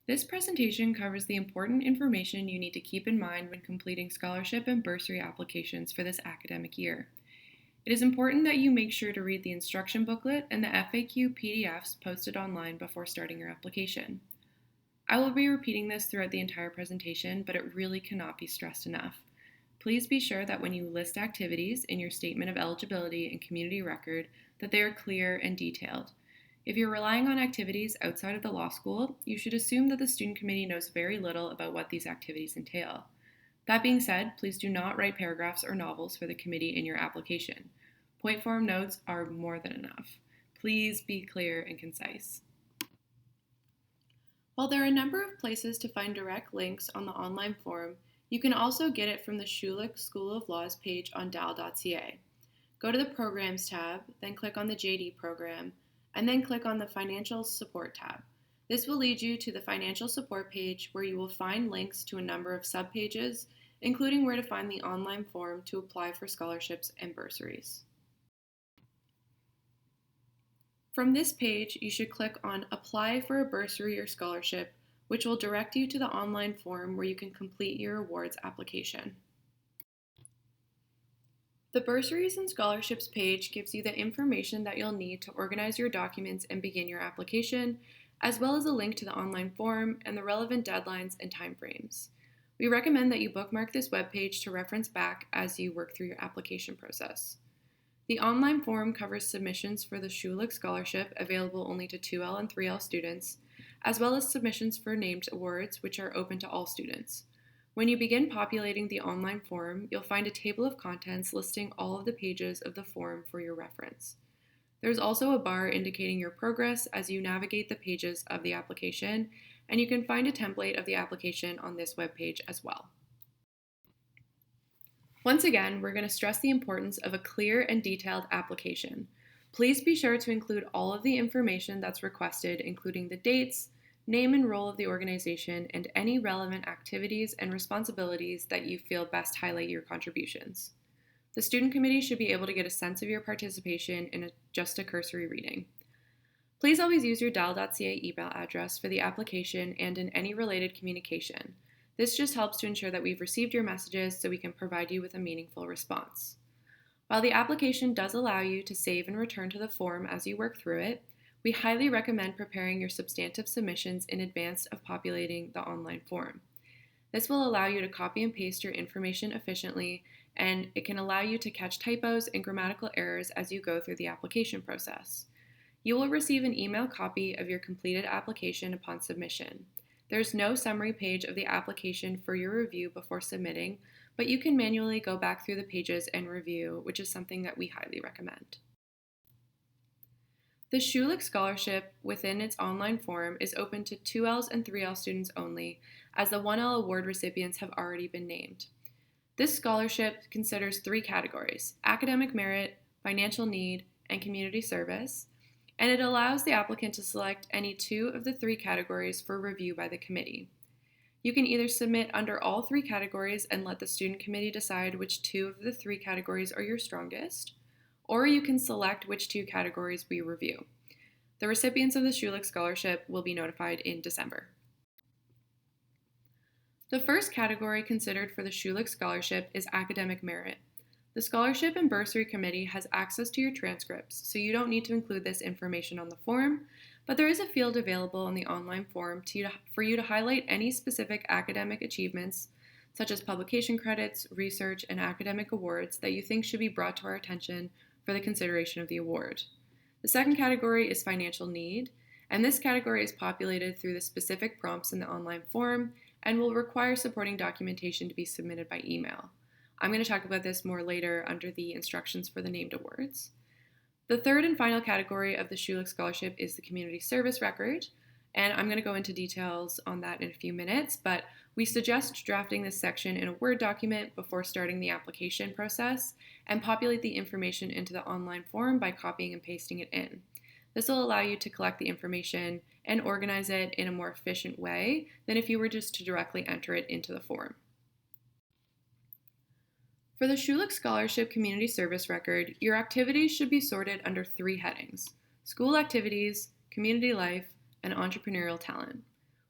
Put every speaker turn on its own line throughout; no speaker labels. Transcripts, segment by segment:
This presentation covers the important information you need to keep in mind when completing scholarship and bursary applications for this academic year. It is important that you make sure to read the instruction booklet and the FAQ PDFs posted online before starting your application. I will be repeating this throughout the entire presentation, but it really cannot be stressed enough. Please be sure that when you list activities in your statement of eligibility and community record, that they are clear and detailed. If you're relying on activities outside of the law school, you should assume that the student committee knows very little about what these activities entail. That being said, please do not write paragraphs or novels for the committee in your application. Point form notes are more than enough. Please be clear and concise. While there are a number of places to find direct links on the online form, you can also get it from the Schulich School of Law's page on dal.ca. Go to the Programs tab, then click on the JD program, and then click on the Financial Support tab. This will lead you to the Financial Support page where you will find links to a number of subpages, including where to find the online form to apply for scholarships and bursaries. From this page, you should click on Apply for a Bursary or Scholarship, which will direct you to the online form where you can complete your awards application. The Bursaries and Scholarships page gives you the information that you'll need to organize your documents and begin your application, as well as a link to the online form and the relevant deadlines and timeframes. We recommend that you bookmark this webpage to reference back as you work through your application process. The online form covers submissions for the Schulich Scholarship, available only to 2L and 3L students, as well as submissions for named awards, which are open to all students. When you begin populating the online form, you'll find a table of contents listing all of the pages of the form for your reference. There's also a bar indicating your progress as you navigate the pages of the application, and you can find a template of the application on this webpage as well. Once again, we're going to stress the importance of a clear and detailed application. Please be sure to include all of the information that's requested, including the dates, name and role of the organization, and any relevant activities and responsibilities that you feel best highlight your contributions. The student committee should be able to get a sense of your participation in just a cursory reading. Please always use your dal.ca email address for the application and in any related communication. This just helps to ensure that we've received your messages so we can provide you with a meaningful response. While the application does allow you to save and return to the form as you work through it, we highly recommend preparing your substantive submissions in advance of populating the online form. This will allow you to copy and paste your information efficiently, and it can allow you to catch typos and grammatical errors as you go through the application process. You will receive an email copy of your completed application upon submission. There's no summary page of the application for your review before submitting, but you can manually go back through the pages and review, which is something that we highly recommend. The Schulich Scholarship within its online form is open to 2Ls and 3L students only, as the 1L award recipients have already been named. This scholarship considers 3 categories: academic merit, financial need, and community service, and it allows the applicant to select any 2 of the 3 categories for review by the committee. You can either submit under all 3 categories and let the student committee decide which 2 of the 3 categories are your strongest, or you can select which 2 categories we review. The recipients of the Schulich Scholarship will be notified in December. The first category considered for the Schulich Scholarship is academic merit. The Scholarship and Bursary Committee has access to your transcripts, so you don't need to include this information on the form, but there is a field available on the online form for you to highlight any specific academic achievements, such as publication credits, research, and academic awards that you think should be brought to our attention for the consideration of the award. The second category is financial need, and this category is populated through the specific prompts in the online form and will require supporting documentation to be submitted by email. I'm going to talk about this more later under the instructions for the named awards. The third and final category of the Schulich Scholarship is the community service record, and I'm going to go into details on that in a few minutes, but we suggest drafting this section in a Word document before starting the application process and populate the information into the online form by copying and pasting it in. This will allow you to collect the information and organize it in a more efficient way than if you were just to directly enter it into the form. For the Schulich Scholarship Community Service Record, your activities should be sorted under 3 headings: school activities, community life, and entrepreneurial talent.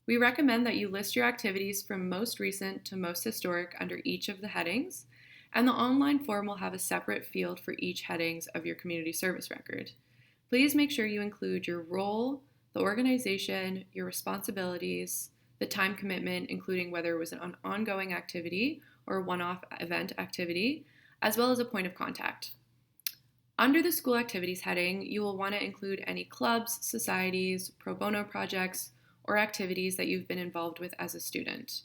We recommend that you list your activities from most recent to most historic under each of the headings, and the online form will have a separate field for each headings of your community service record. Please make sure you include your role, the organization, your responsibilities, the time commitment, including whether it was an ongoing activity or a one-off event activity, as well as a point of contact. Under the school activities heading, you will want to include any clubs, societies, pro bono projects, or activities that you've been involved with as a student.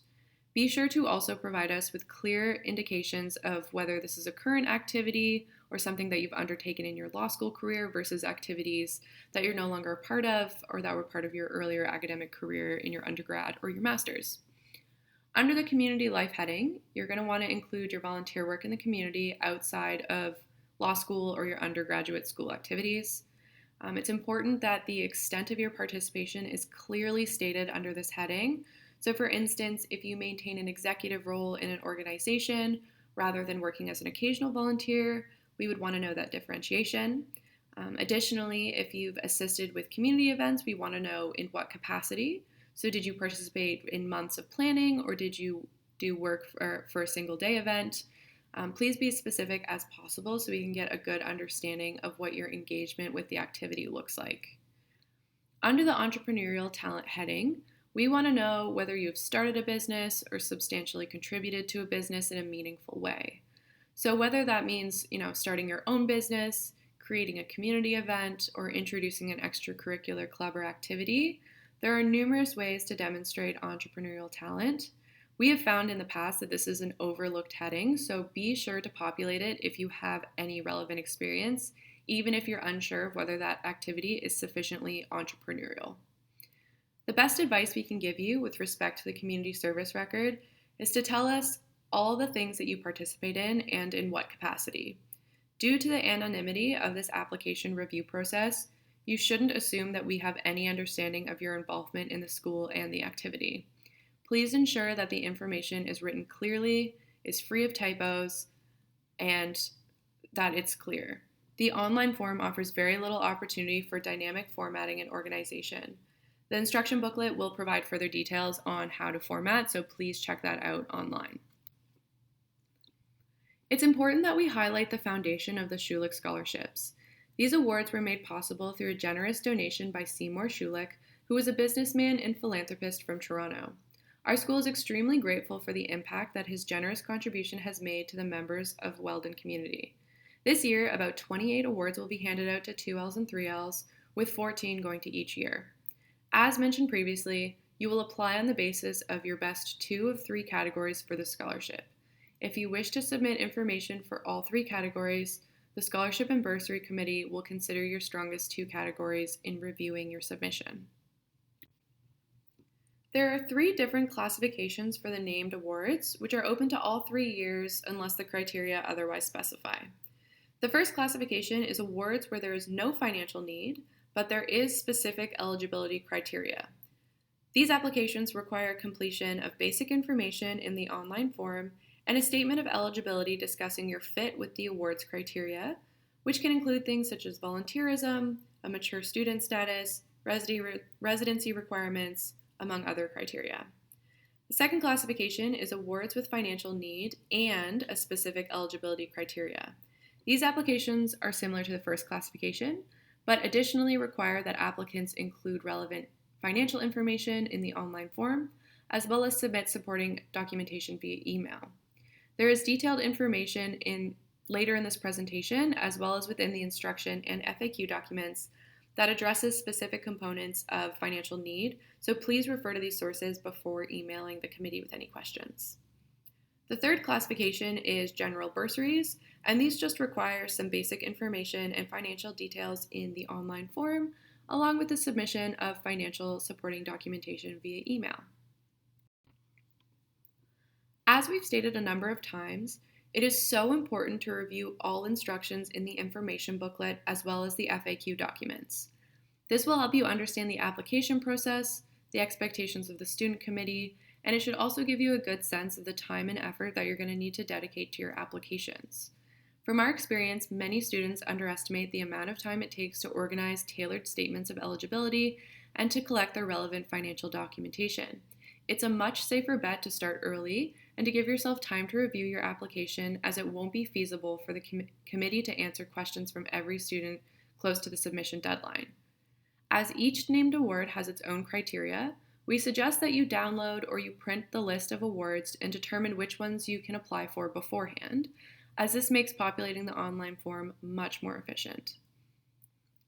Be sure to also provide us with clear indications of whether this is a current activity or something that you've undertaken in your law school career versus activities that you're no longer a part of or that were part of your earlier academic career in your undergrad or your master's. Under the community life heading, you're going to want to include your volunteer work in the community outside of law school or your undergraduate school activities. It's important that the extent of your participation is clearly stated under this heading. So for instance, if you maintain an executive role in an organization rather than working as an occasional volunteer, we would want to know that differentiation. Additionally, if you've assisted with community events, we want to know in what capacity. So did you participate in months of planning or did you do work for a single day event? Please be as specific as possible so we can get a good understanding of what your engagement with the activity looks like. Under the Entrepreneurial Talent heading, we want to know whether you've started a business or substantially contributed to a business in a meaningful way. So whether that means, starting your own business, creating a community event, or introducing an extracurricular club or activity, there are numerous ways to demonstrate entrepreneurial talent. We have found in the past that this is an overlooked heading, so be sure to populate it if you have any relevant experience, even if you're unsure of whether that activity is sufficiently entrepreneurial. The best advice we can give you with respect to the community service record is to tell us all the things that you participate in and in what capacity. Due to the anonymity of this application review process, you shouldn't assume that we have any understanding of your involvement in the school and the activity. Please ensure that the information is written clearly, is free of typos, and that it's clear. The online form offers very little opportunity for dynamic formatting and organization. The instruction booklet will provide further details on how to format, so please check that out online. It's important that we highlight the foundation of the Schulich Scholarships. These awards were made possible through a generous donation by Seymour Schulich, who is a businessman and philanthropist from Toronto. Our school is extremely grateful for the impact that his generous contribution has made to the members of Weldon community. This year, about 28 awards will be handed out to 2Ls and 3Ls, with 14 going to each year. As mentioned previously, you will apply on the basis of your best 2 of 3 categories for the scholarship. If you wish to submit information for all 3 categories, the Scholarship and Bursary Committee will consider your strongest 2 categories in reviewing your submission. There are 3 different classifications for the named awards, which are open to all 3 years unless the criteria otherwise specify. The first classification is awards where there is no financial need, but there is specific eligibility criteria. These applications require completion of basic information in the online form and a statement of eligibility discussing your fit with the awards criteria, which can include things such as volunteerism, a mature student status, residency requirements, among other criteria. The second classification is awards with financial need and a specific eligibility criteria. These applications are similar to the first classification, but additionally require that applicants include relevant financial information in the online form, as well as submit supporting documentation via email. There is detailed information later in this presentation, as well as within the instruction and FAQ documents that addresses specific components of financial need, so please refer to these sources before emailing the committee with any questions. The third classification is general bursaries, and these just require some basic information and financial details in the online form, along with the submission of financial supporting documentation via email. As we've stated a number of times, it is so important to review all instructions in the information booklet as well as the FAQ documents. This will help you understand the application process, the expectations of the student committee, and it should also give you a good sense of the time and effort that you're going to need to dedicate to your applications. From our experience, many students underestimate the amount of time it takes to organize tailored statements of eligibility and to collect their relevant financial documentation. It's a much safer bet to start early and to give yourself time to review your application, as it won't be feasible for the committee to answer questions from every student close to the submission deadline. As each named award has its own criteria, we suggest that you download or you print the list of awards and determine which ones you can apply for beforehand, as this makes populating the online form much more efficient.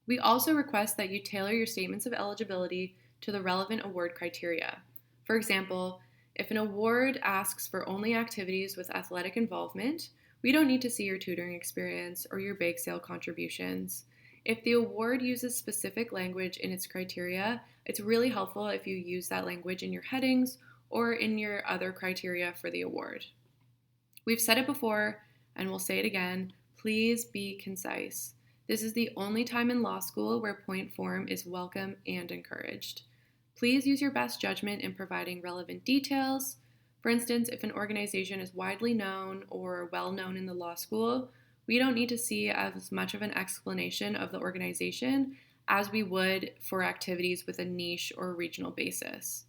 We also request that you tailor your statements of eligibility to the relevant award criteria. For example, if an award asks for only activities with athletic involvement, we don't need to see your tutoring experience or your bake sale contributions. If the award uses specific language in its criteria, it's really helpful if you use that language in your headings or in your other criteria for the award. We've said it before, and we'll say it again, please be concise. This is the only time in law school where point form is welcome and encouraged. Please use your best judgment in providing relevant details. For instance, if an organization is widely known or well known in the law school, we don't need to see as much of an explanation of the organization as we would for activities with a niche or regional basis.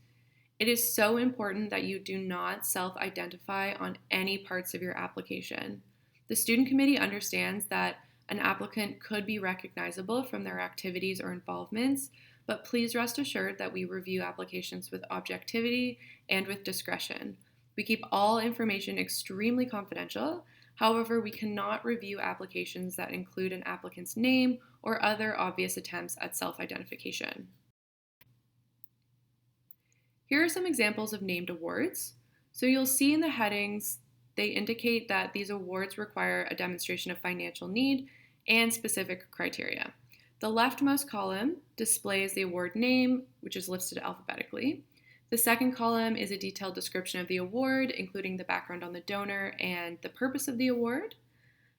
It is so important that you do not self-identify on any parts of your application. The student committee understands that an applicant could be recognizable from their activities or involvements, but please rest assured that we review applications with objectivity and with discretion. We keep all information extremely confidential. However, we cannot review applications that include an applicant's name or other obvious attempts at self-identification. Here are some examples of named awards. So you'll see in the headings, they indicate that these awards require a demonstration of financial need and specific criteria. The leftmost column displays the award name, which is listed alphabetically. The second column is a detailed description of the award, including the background on the donor and the purpose of the award.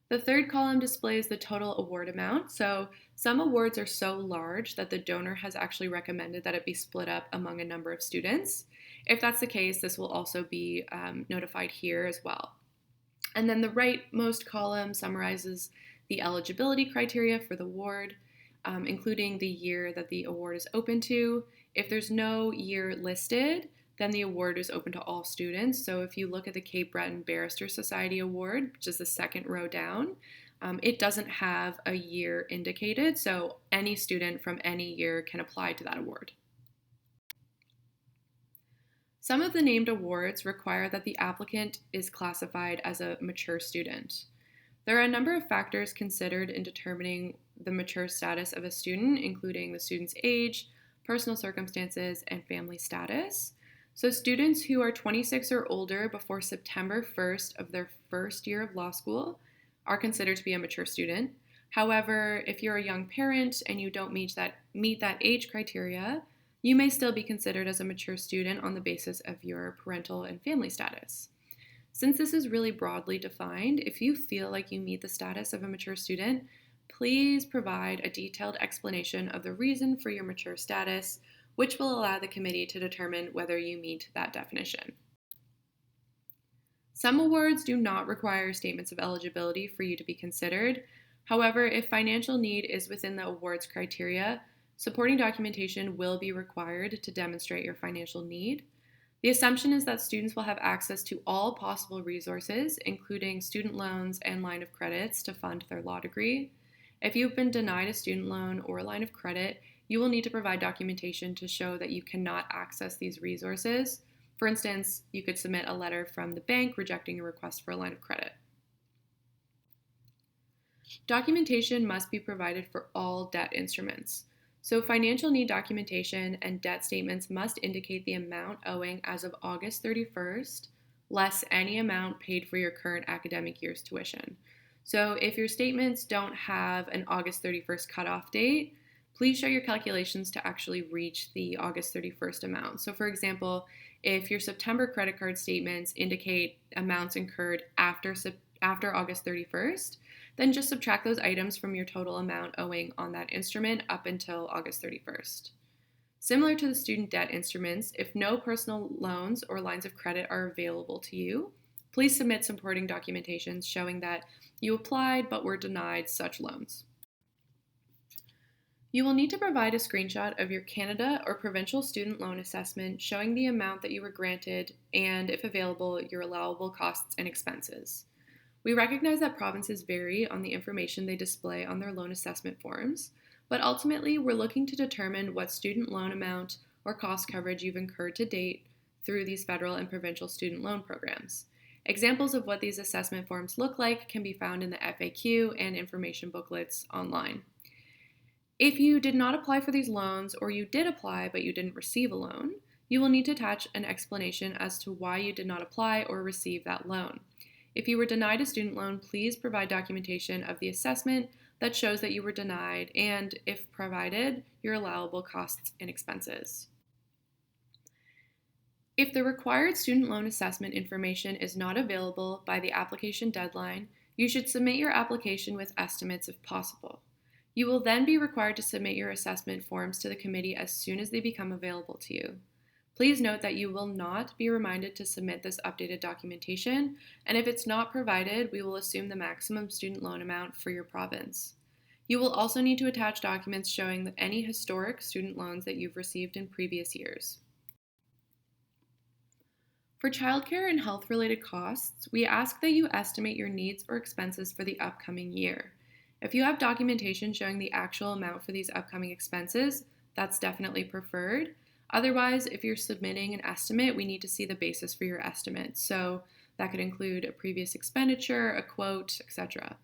The third column displays the total award amount. So some awards are so large that the donor has actually recommended that it be split up among a number of students. If that's the case, this will also be notified here as well. And then the rightmost column summarizes the eligibility criteria for the award, including the year that the award is open to. If there's no year listed, then the award is open to all students. So if you look at the Cape Breton Barrister Society Award, which is the second row down, it doesn't have a year indicated, so any student from any year can apply to that award. Some of the named awards require that the applicant is classified as a mature student. There are a number of factors considered in determining the mature status of a student, including the student's age, personal circumstances, and family status. So students who are 26 or older before September 1st of their first year of law school are considered to be a mature student. However, if you're a young parent and you don't meet that age criteria, you may still be considered as a mature student on the basis of your parental and family status. Since this is really broadly defined, if you feel like you meet the status of a mature student, please provide a detailed explanation of the reason for your mature status, which will allow the committee to determine whether you meet that definition. Some awards do not require statements of eligibility for you to be considered. However, if financial need is within the award's criteria, supporting documentation will be required to demonstrate your financial need. The assumption is that students will have access to all possible resources, including student loans and line of credits to fund their law degree. If you've been denied a student loan or a line of credit, you will need to provide documentation to show that you cannot access these resources. For instance, you could submit a letter from the bank rejecting a request for a line of credit. Documentation must be provided for all debt instruments. So financial need documentation and debt statements must indicate the amount owing as of August 31st, less any amount paid for your current academic year's tuition. So if your statements don't have an August 31st cutoff date, please show your calculations to actually reach the August 31st amount. So for example, if your September credit card statements indicate amounts incurred after August 31st, then just subtract those items from your total amount owing on that instrument up until August 31st. Similar to the student debt instruments, if no personal loans or lines of credit are available to you, please submit supporting documentations showing that you applied but were denied such loans. You will need to provide a screenshot of your Canada or provincial student loan assessment showing the amount that you were granted and, if available, your allowable costs and expenses. We recognize that provinces vary on the information they display on their loan assessment forms, but ultimately we're looking to determine what student loan amount or cost coverage you've incurred to date through these federal and provincial student loan programs. Examples of what these assessment forms look like can be found in the FAQ and information booklets online. If you did not apply for these loans, or you did apply but you didn't receive a loan, you will need to attach an explanation as to why you did not apply or receive that loan. If you were denied a student loan, please provide documentation of the assessment that shows that you were denied and, if provided, your allowable costs and expenses. If the required student loan assessment information is not available by the application deadline, you should submit your application with estimates if possible. You will then be required to submit your assessment forms to the committee as soon as they become available to you. Please note that you will not be reminded to submit this updated documentation, and if it's not provided, we will assume the maximum student loan amount for your province. You will also need to attach documents showing any historic student loans that you've received in previous years. For childcare and health-related costs, we ask that you estimate your needs or expenses for the upcoming year. If you have documentation showing the actual amount for these upcoming expenses, that's definitely preferred. Otherwise, if you're submitting an estimate, we need to see the basis for your estimate. So that could include a previous expenditure, a quote, etc.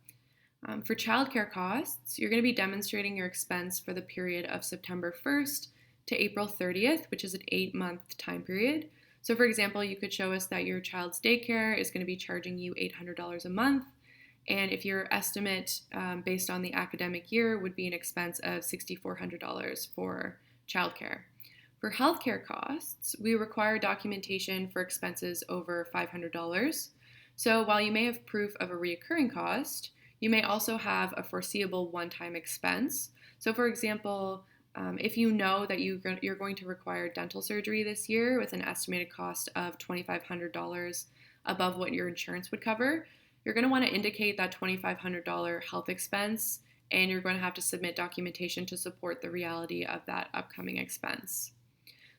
For childcare costs, you're going to be demonstrating your expense for the period of September 1st to April 30th, which is an 8-month time period. So for example, you could show us that your child's daycare is going to be charging you $800 a month. And if your estimate based on the academic year would be an expense of $6,400 for childcare. For healthcare costs, we require documentation for expenses over $500. So while you may have proof of a recurring cost, you may also have a foreseeable one-time expense. So for example, if you know that you're going to require dental surgery this year with an estimated cost of $2,500 above what your insurance would cover, you're going to want to indicate that $2,500 health expense, and you're going to have to submit documentation to support the reality of that upcoming expense.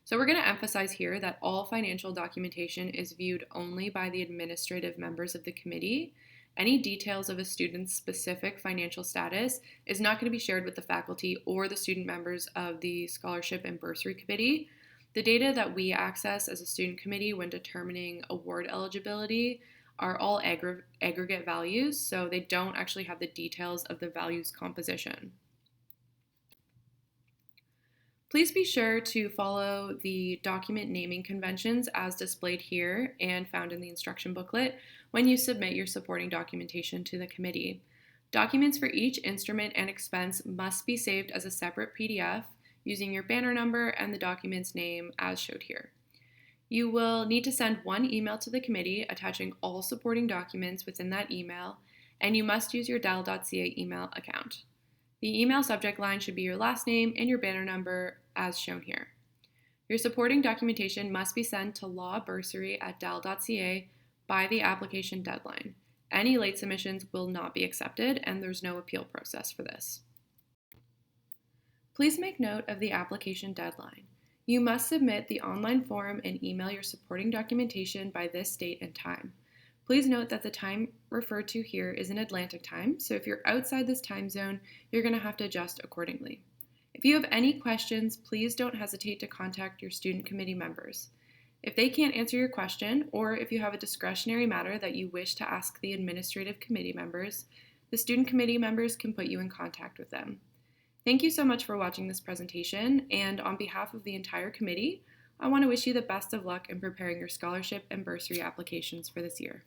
So we're going to emphasize here that all financial documentation is viewed only by the administrative members of the committee. Any details of a student's specific financial status is not going to be shared with the faculty or the student members of the Scholarship and Bursary Committee. The data that we access as a student committee when determining award eligibility are all aggregate values, so they don't actually have the details of the values composition. Please be sure to follow the document naming conventions as displayed here and found in the instruction booklet when you submit your supporting documentation to the committee. Documents for each instrument and expense must be saved as a separate PDF using your banner number and the document's name as showed here. You will need to send one email to the committee attaching all supporting documents within that email, and you must use your dal.ca email account. The email subject line should be your last name and your banner number as shown here. Your supporting documentation must be sent to lawbursary@dal.ca by the application deadline. Any late submissions will not be accepted, and there's no appeal process for this. Please make note of the application deadline. You must submit the online form and email your supporting documentation by this date and time. Please note that the time referred to here is in Atlantic time, so if you're outside this time zone, you're going to have to adjust accordingly. If you have any questions, please don't hesitate to contact your student committee members. If they can't answer your question, or if you have a discretionary matter that you wish to ask the administrative committee members, the student committee members can put you in contact with them. Thank you so much for watching this presentation, and on behalf of the entire committee, I want to wish you the best of luck in preparing your scholarship and bursary applications for this year.